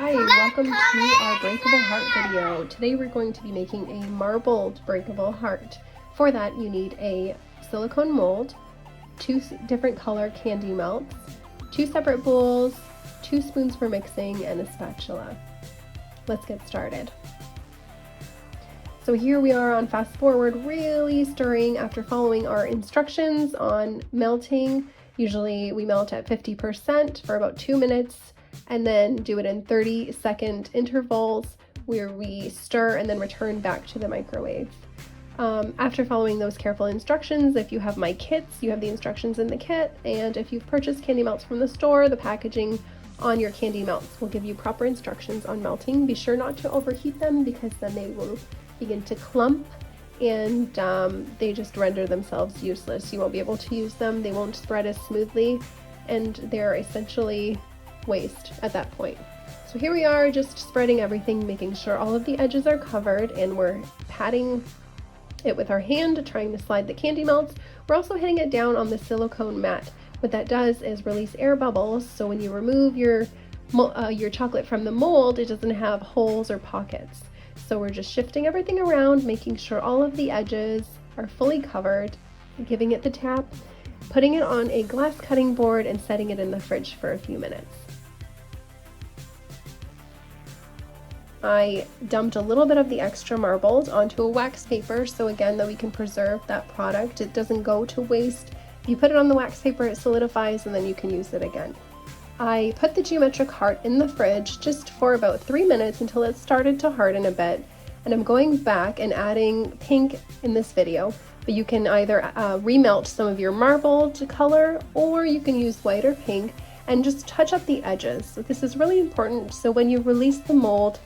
Hi, welcome to our breakable heart video. Today we're going to be making a marbled breakable heart. For that you need a silicone mold, 2 different color candy melts, 2 separate bowls, 2 spoons for mixing, and a spatula. Let's get started. So here we are on fast forward, really stirring after following our instructions on melting. Usually we melt at 50% for about 2 minutes and then do it in 30-second intervals where we stir and then return back to the microwave. After following those careful instructions, if you have my kits, you have the instructions in the kit, and if you've purchased candy melts from the store, the packaging on your candy melts will give you proper instructions on melting. Be sure not to overheat them because then they will begin to clump and they just render themselves useless. You won't be able to use them, they won't spread as smoothly, and they're essentially waste at that point. So here we are, just spreading everything, making sure all of the edges are covered, and we're patting it with our hand, trying to slide the candy melts. We're also hitting it down on the silicone mat. What that does is release air bubbles, so when you remove your chocolate from the mold, it doesn't have holes or pockets. So we're just shifting everything around, making sure all of the edges are fully covered, giving it the tap, putting it on a glass cutting board, and setting it in the fridge for a few minutes. I dumped a little bit of the extra marbled onto a wax paper, so again that we can preserve that product. It doesn't go to waste. If you put it on the wax paper, it solidifies and then you can use it again. I put the geometric heart in the fridge just for about 3 minutes until it started to harden a bit, and I'm going back and adding pink in this video, but you can either remelt some of your marbled color or you can use white or pink and just touch up the edges. So this is really important, so when you release the mold,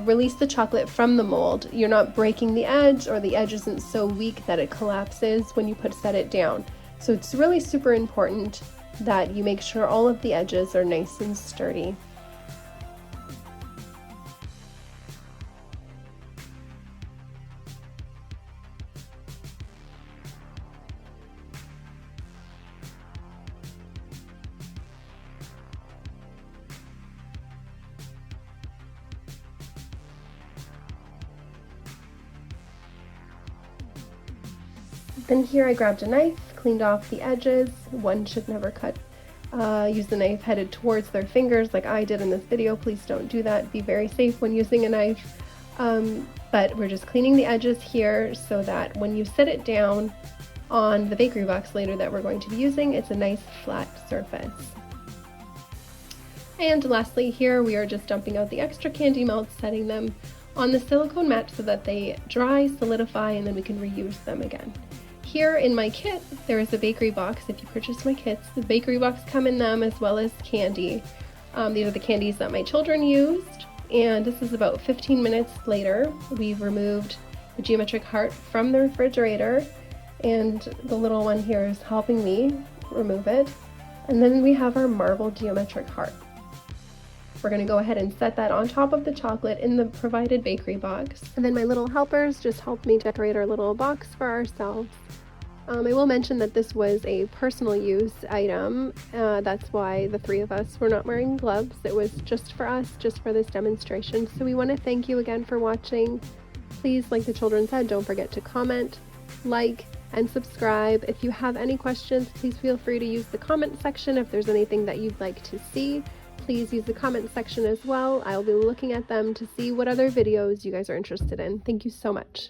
release the chocolate from the mold, you're not breaking the edge, or the edge isn't so weak that it collapses when you set it down. So it's really super important that you make sure all of the edges are nice and sturdy. Then here I grabbed a knife, cleaned off the edges. One should never use the knife headed towards their fingers like I did in this video. Please don't do that. Be very safe when using a knife. But we're just cleaning the edges here so that when you set it down on the bakery box later that we're going to be using, it's a nice flat surface. And lastly, here we are just dumping out the extra candy melts, setting them on the silicone mat so that they dry, solidify, and then we can reuse them again. Here in my kit, there is a bakery box. If you purchase my kits, the bakery box come in them, as well as candy. These are the candies that my children used, and this is about 15 minutes later. We've removed the geometric heart from the refrigerator, and the little one here is helping me remove it. And then we have our marbled geometric heart. We're going to go ahead and set that on top of the chocolate in the provided bakery box. And then my little helpers just helped me decorate our little box for ourselves. I will mention that this was a personal use item. That's why the 3 of us were not wearing gloves. It was just for us, just for this demonstration. So we want to thank you again for watching. Please, like the children said, don't forget to comment, like, and subscribe. If you have any questions, please feel free to use the comment section. If there's anything that you'd like to see, please use the comment section as well. I'll be looking at them to see what other videos you guys are interested in. Thank you so much.